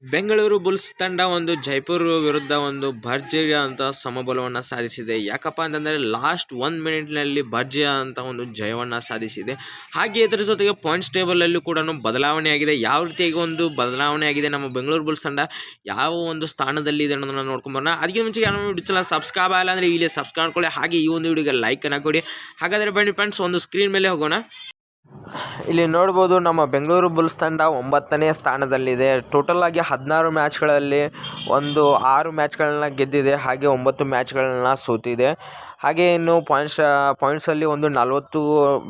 Bengaluru Bulls ತಂಡ ಒಂದು ಜೈಪುರ್ ವಿರುದ್ಧ ಒಂದು ಭರ್ಜರಿ ಅಂತ ಸಮಬಲವನ್ನು ಸಾಧಿಸಿದೆ. ಯಾಕಪ್ಪ ಅಂತಂದರೆ ಲಾಸ್ಟ್ 1 ಮಿನಿಟ್ನಲ್ಲಿ ಭರ್ಜರಿ ಅಂತ ಒಂದು ಜಯವನ್ನು ಸಾಧಿಸಿದೆ. ಹಾಗೆ ಇದರ ಜೊತೆಗೆ ಪಾಯಿಂಟ್ಸ್ ಟೇಬಲಲ್ಲೂ ಕೂಡ ಬದಲಾವಣೆ ಆಗಿದೆ. ಯಾವ ರೀತಿಯಾಗಿ ಒಂದು ಬದಲಾವಣೆ ಆಗಿದೆ, ನಮ್ಮ ಬೆಂಗಳೂರು ಬುಲ್ಸ್ ತಂಡ ಯಾವ ಒಂದು ಸ್ಥಾನದಲ್ಲಿ ಇದೆ ಅನ್ನೋದನ್ನು ನೋಡ್ಕೊಂಬರೋಣ. ಅದಕ್ಕೆ ಮುಂಚೆ ನಮ್ಮ ವಿಡಿಯೋ ಚಾನಲ್ ಸಬ್ಸ್ಕ್ರೈಬ್ ಆಗಿಲ್ಲ ಅಂದರೆ ಇಲ್ಲಿ ಸಬ್ಸ್ಕ್ರೈಬ್ ಮಾಡ್ಕೊಳ್ಳಿ. ಹಾಗೆ ಈ ಒಂದು ವಿಡಿಯೋಗೆ ಲೈಕನ್ನು ಕೊಡಿ. ಹಾಗಾದರೆ ಬನ್ನಿ ಫ್ರೆಂಡ್ಸ್, ಒಂದು ಸ್ಕ್ರೀನ್ ಮೇಲೆ ಹೋಗೋಣ. ಇಲ್ಲಿ ನೋಡ್ಬೋದು, ನಮ್ಮ ಬೆಂಗಳೂರು ಬುಲ್ಸ್ ತಂಡ 9ನೇ ಸ್ಥಾನದಲ್ಲಿದೆ. ಟೋಟಲ್ ಆಗಿ 16 ಮ್ಯಾಚ್ಗಳಲ್ಲಿ 6 ಮ್ಯಾಚ್ಗಳನ್ನ ಗೆದ್ದಿದೆ, ಹಾಗೆ 9 ಮ್ಯಾಚ್ಗಳನ್ನ ಸೋತಿದೆ. ಹಾಗೆ ಇನ್ನು ಪಾಯಿಂಟ್ಸಲ್ಲಿ 40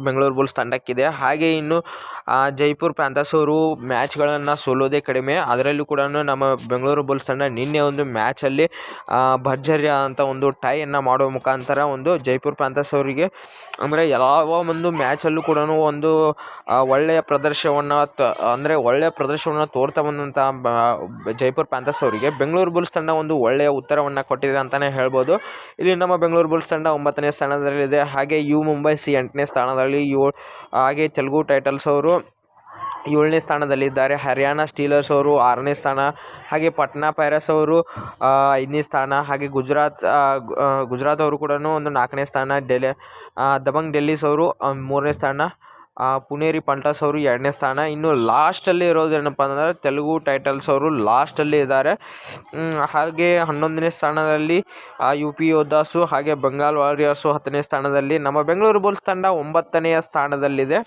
ಬೆಂಗಳೂರು ಬುಲ್ಸ್ ತಂಡಕ್ಕಿದೆ. ಹಾಗೆ ಇನ್ನು ಜೈಪುರ್ ಪ್ಯಾಂಥರ್ಸ್ ಅವರು ಮ್ಯಾಚ್ಗಳನ್ನು ಸೋಲೋದೇ ಕಡಿಮೆ. ಅದರಲ್ಲೂ ಕೂಡ ನಮ್ಮ ಬೆಂಗಳೂರು ಬುಲ್ಸ್ ತಂಡ ನಿನ್ನೆ ಒಂದು ಮ್ಯಾಚಲ್ಲಿ ಭರ್ಜರಿ ಅಂತ ಒಂದು ಟೈಯನ್ನು ಮಾಡುವ ಮುಖಾಂತರ ಒಂದು ಜೈಪುರ್ ಪ್ಯಾಂಥರ್ಸ್ ಅವರಿಗೆ, ಅಂದರೆ ಯಾವ ಒಂದು ಮ್ಯಾಚಲ್ಲೂ ಕೂಡ ಒಂದು ಒಳ್ಳೆಯ ಪ್ರದರ್ಶನವನ್ನು ತೋರ್ತಾ ಬಂದಂಥ ಜೈಪುರ್ ಪ್ಯಾಂಥರ್ಸ್ ಅವರಿಗೆ ಬೆಂಗಳೂರು ಬುಲ್ಸ್ ತಂಡ ಒಂದು ಒಳ್ಳೆಯ ಉತ್ತರವನ್ನು ಕೊಟ್ಟಿದೆ ಅಂತಲೇ ಹೇಳ್ಬೋದು. ಇಲ್ಲಿ ನಮ್ಮ ಬೆಂಗಳೂರು ಬುಲ್ಸ್ ತಂಡ 9ನೇ ಸ್ಥಾನದಲ್ಲಿದೆ. ಹಾಗೆ ಮುಂಬೈ 8ನೇ ಸ್ಥಾನದಲ್ಲಿ, ಹಾಗೆ ತೆಲುಗು ಟೈಟನ್ಸ್ ಅವರು 7ನೇ ಸ್ಥಾನದಲ್ಲಿದ್ದಾರೆ. ಹರಿಯಾಣ ಸ್ಟೀಲರ್ಸ್ ಅವರು 6ನೇ ಸ್ಥಾನ, ಹಾಗೆ ಪಟ್ನಾ ಪೈರಟ್ಸ್ ಅವರು 5ನೇ ಸ್ಥಾನ, ಹಾಗೆ ಗುಜರಾತ್ ಅವರು ಕೂಡ ಒಂದು 4ನೇ ಸ್ಥಾನ, ದಬಂಗ್ ಡೆಲ್ಲಿಸ್ ಅವರು 3ನೇ ಸ್ಥಾನ, ಪುನೇರಿ ಪಂಟಾಸ್ ಅವರು 2ನೇ ಸ್ಥಾನ. ಇನ್ನು ಲಾಸ್ಟಲ್ಲಿ ಇರೋದೇನಪ್ಪ ಅಂದರೆ ತೆಲುಗು ಟೈಟಲ್ಸ್ ಅವರು ಲಾಸ್ಟಲ್ಲಿ ಇದ್ದಾರೆ. ಹಾಗೆ 11ನೇ ಸ್ಥಾನದಲ್ಲಿ UP ಯೋಧಾಸು, ಹಾಗೆ ಬೆಂಗಾಲ್ ವಾರಿಯರ್ಸು 10ನೇ ಸ್ಥಾನದಲ್ಲಿ. ನಮ್ಮ ಬೆಂಗಳೂರು ಬುಲ್ಸ್ ತಂಡ 9ನೇ ಸ್ಥಾನದಲ್ಲಿದೆ.